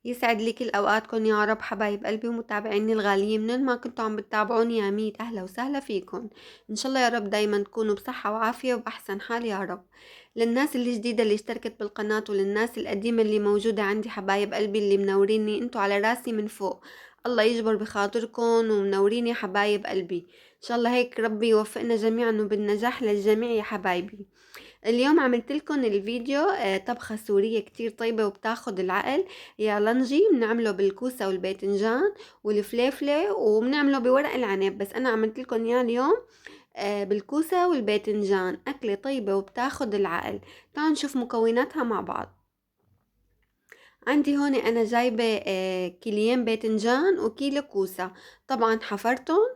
يسعد لي كل اوقاتكم يا رب حبايب قلبي ومتابعيني الغاليين من ما كنتوا عم بتتابعوني يا ميت اهلا وسهلا فيكم. ان شاء الله يا رب دايما تكونوا بصحة وعافية وبأحسن حال يا رب. للناس اللي جديدة اللي اشتركت بالقناة وللناس القديمة اللي موجودة عندي حبايب قلبي اللي منوريني انتوا على راسي من فوق. الله يجبر بخاطركم ومنوريني حبايب قلبي. ان شاء الله هيك ربي يوفقنا جميعا وبالنجاح للجميع يا حبايبي. اليوم عملت لكم الفيديو طبخة سورية كتير طيبة وبتاخد العقل. يا لنجي بنعمله بالكوسة والباذنجان والفليفلة وبنعمله بورق العنب، بس أنا عملت لكم إياه اليوم بالكوسة والباذنجان. أكلة طيبة وبتاخد العقل. تعالوا نشوف مكوناتها مع بعض. عندي هون أنا جايبة كيلين باذنجان وكيلو كوسة. طبعا حفرتهم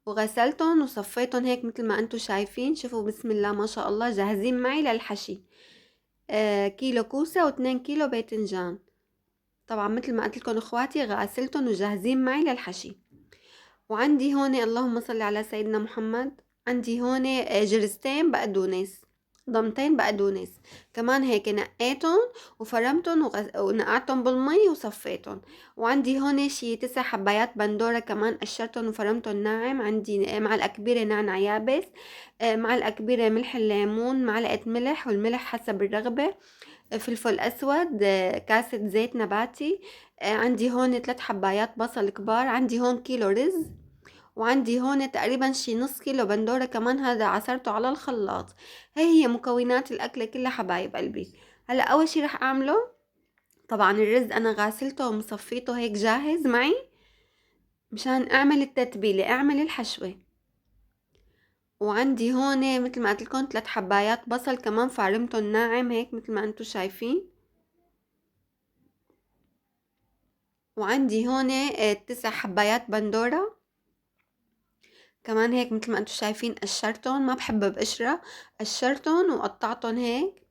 وغسلتهم وصفيتهم هيك مثل ما انتم شايفين. شوفوا بسم الله ما شاء الله جاهزين معي للحشي. كيلو كوسة واتنين كيلو باذنجان. طبعا مثل ما قلت لكم اخواتي غاسلتهم وجاهزين معي للحشي. وعندي هون اللهم صل على سيدنا محمد. عندي هون جرستين بقدونس، ضمتين بقدونس. كمان هيك نقيتهم وفرمتهم ونقعتهم بالمي وصفيتهم. وعندي هون شي 9 حبايات بندورة كمان قشرتهم وفرمتهم ناعم. عندي معلقة كبيرة نعناع يابس، معلقة كبيرة ملح الليمون، معلقة ملح والملح حسب الرغبة، فلفل اسود، كاسة زيت نباتي. عندي هون 3 حبايات بصل كبار. عندي هون كيلو رز. وعندي هون تقريبا شي نص كيلو بندورة كمان، هذا عصرته على الخلاط. هي مكونات الأكلة كلها حبايب قلبي. هلا أول شي رح أعمله، طبعا الرز أنا غاسلته ومصفيته هيك جاهز معي مشان أعمل التتبيلة أعمل الحشوة. وعندي هون مثل ما قلت لكم 3 حبايات بصل كمان فارمتهم ناعم هيك مثل ما انتم شايفين. وعندي هون 9 حبايات بندورة كمان هيك مثل ما انتم شايفين. قشرتهم، ما بحب بقشرة، قشرتهم وقطعتهم هيك.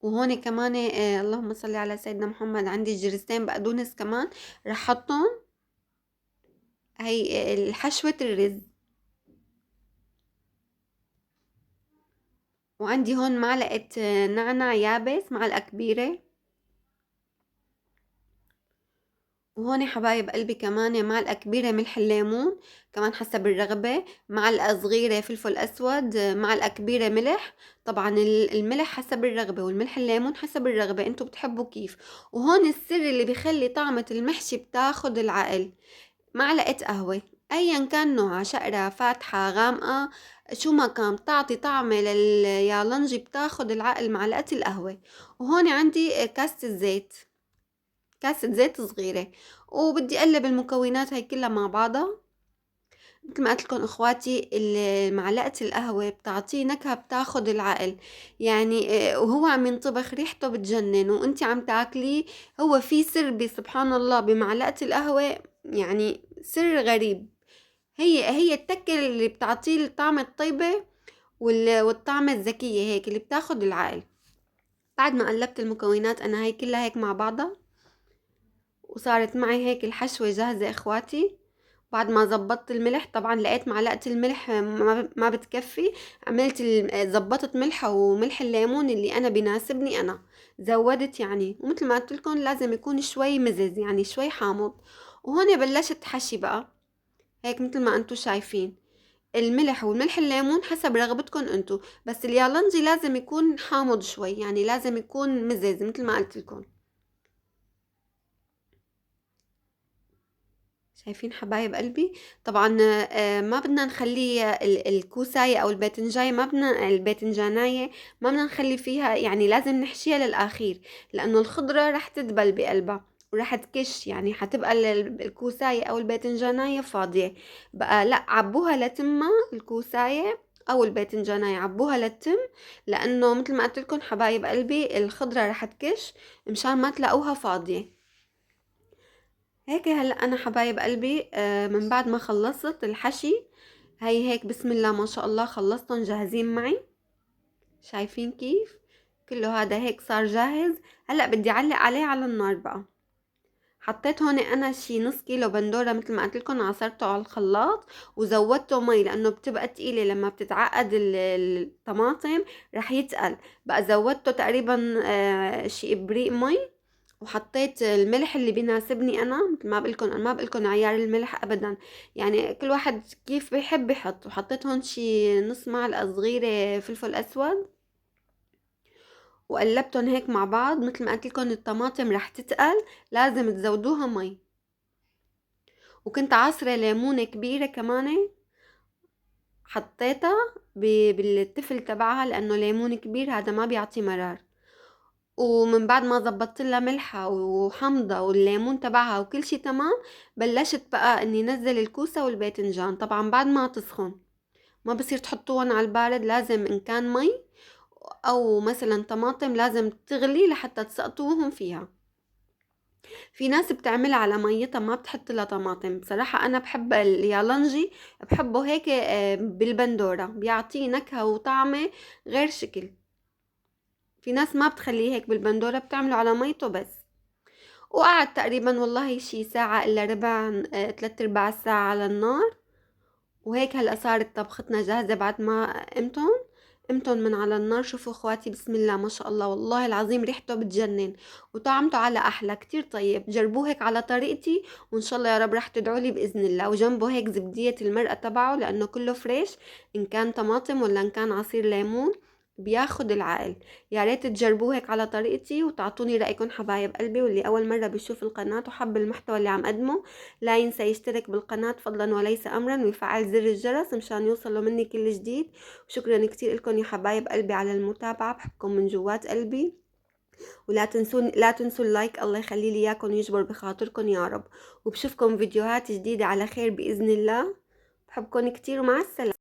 وهون كمان اللهم صل على سيدنا محمد عندي جرستين بقدونس كمان رح احطهم. هي الحشوة الرز. وعندي هون معلقة نعناع يابس، معلقة كبيرة. وهون حبايب قلبي كمان معلقة كبيرة ملح الليمون كمان حسب الرغبة، معلقة صغيرة فلفل أسود، معلقة كبيرة ملح. طبعا الملح حسب الرغبة والملح الليمون حسب الرغبة، انتوا بتحبوا كيف. وهون السر اللي بيخلي طعمة المحشي بتاخد العقل. معلقة قهوة أيا كان نوعها، شقرة فاتحة غامقة شو ما كان، بتعطي طعمة لليالنجي بتاخد العقل معلقة القهوة. وهون عندي كاسة الزيت، كاسة زيت صغيرة. وبدي اقلب المكونات هاي كلها مع بعضها. مثل ما قلت لكم اخواتي معلقة القهوة بتعطيه نكهة بتاخد العقل. يعني وهو عم ينطبخ ريحته بتجنن وانتي عم تاكليه. هو في سر سبحان الله بمعلقة القهوة، يعني سر غريب. هي التكة اللي بتعطيه الطعم الطيبة والطعمة الذكية هيك اللي بتاخد العقل. بعد ما قلبت المكونات انا هاي كلها هيك مع بعضها وصارت معي هيك الحشوة جاهزة اخواتي. بعد ما زبطت الملح، طبعا لقيت معلقة الملح ما بتكفي، عملت زبطت ملحة وملح الليمون اللي انا بيناسبني انا زودت يعني. ومثل ما قلت لكم لازم يكون شوي مزز يعني شوي حامض. وهون بلشت حشي بقى هيك مثل ما انتم شايفين. الملح والملح الليمون حسب رغبتكم انتم، بس اليالنجي لازم يكون حامض شوي يعني لازم يكون مزز مثل ما قلت لكم. شايفين حبايب قلبي. طبعا ما بدنا نخلي الكوساية او الباذنجاية، ما بدنا الباذنجانية ما بدنا نخلي فيها، يعني لازم نحشيها للاخير لانه الخضرة رح تدبل بقلبها ورح تكش، يعني حتبقى الكوساية او الباذنجانية فاضية. بقى لا، عبوها لتمها الكوساية او الباذنجانية، عبوها للتم لانه مثل ما قلت لكم حبايب قلبي الخضرة رح تكش مشان ما تلاقوها فاضية. هيك هلا انا حبايب قلبي من بعد ما خلصت الحشي هي هيك بسم الله ما شاء الله خلصتهم جاهزين معي. شايفين كيف كله هذا هيك صار جاهز. هلا بدي اعلق عليه على النار بقى. حطيت هون انا شي نص كيلو بندوره مثل ما قلت لكم عصرته على الخلاط وزودته مي لانه بتبقى تقيله لما بتتعقد الطماطم رح يتقل. بقى زودته تقريبا شي ابريق مي وحطيت الملح اللي بيناسبني انا، مثل ما بقولكم انا ما بقولكم عيار الملح ابدا، يعني كل واحد كيف بيحب يحط. وحطيت هون شي نص معلقة صغيرة فلفل اسود، وقلبتهم هيك مع بعض. مثل ما قلت لكم الطماطم رح تتقل، لازم تزودوها مي. وكنت عصرة ليمونة كبيرة كمان حطيتها بالتفل تبعها، لانه ليمون كبير هذا ما بيعطي مرار. ومن بعد ما زبطت لها ملحها وحمضة والليمون تبعها وكل شي تمام، بلشت بقى اني نزل الكوسة والباذنجان، طبعا بعد ما تسخن. ما بصير تحطوهم على البارد، لازم ان كان مي او مثلا طماطم لازم تغلي لحتى تسقطوهم فيها. في ناس بتعملها على ميتها ما بتحط لها طماطم، بصراحة انا بحب اليالنجي، بحبه هيك بالبندورة، بيعطيه نكهة وطعمة غير شكل. في ناس ما بتخليه هيك بالبندورة، بتعمله على ميته بس. وقعد تقريبا والله شي ساعة إلا ربع، 3/4 ساعة على النار. وهيك هلأ صارت طبختنا جاهزة بعد ما قمتن من على النار. شوفوا اخواتي، بسم الله ما شاء الله، والله العظيم ريحته بتجنن وطعمته على احلى، كتير طيب. جربوه هيك على طريقتي وان شاء الله يا رب رح تدعوا لي باذن الله. وجنبه هيك زبدية المرقة تبعه، لانه كله فريش، ان كان طماطم ولا ان كان عصير ليمون بياخد العقل. يا ريت تجربوه هيك على طريقتي وتعطوني رأيكم حبايب قلبي. واللي اول مرة بيشوف القناة وحب المحتوى اللي عم قدمه، لا ينسى يشترك بالقناة فضلا وليس أمرا، ويفعل زر الجرس مشان يوصله مني كل جديد. وشكرا كتير لكم يا حبايب قلبي على المتابعة، بحبكم من جوات قلبي. ولا تنسون، لا تنسوا اللايك، الله يخلي لي اياكم ويجبر بخاطركم يا رب. وبشوفكم فيديوهات جديدة على خير بإذن الله. بحبكم كتير ومع السلامة.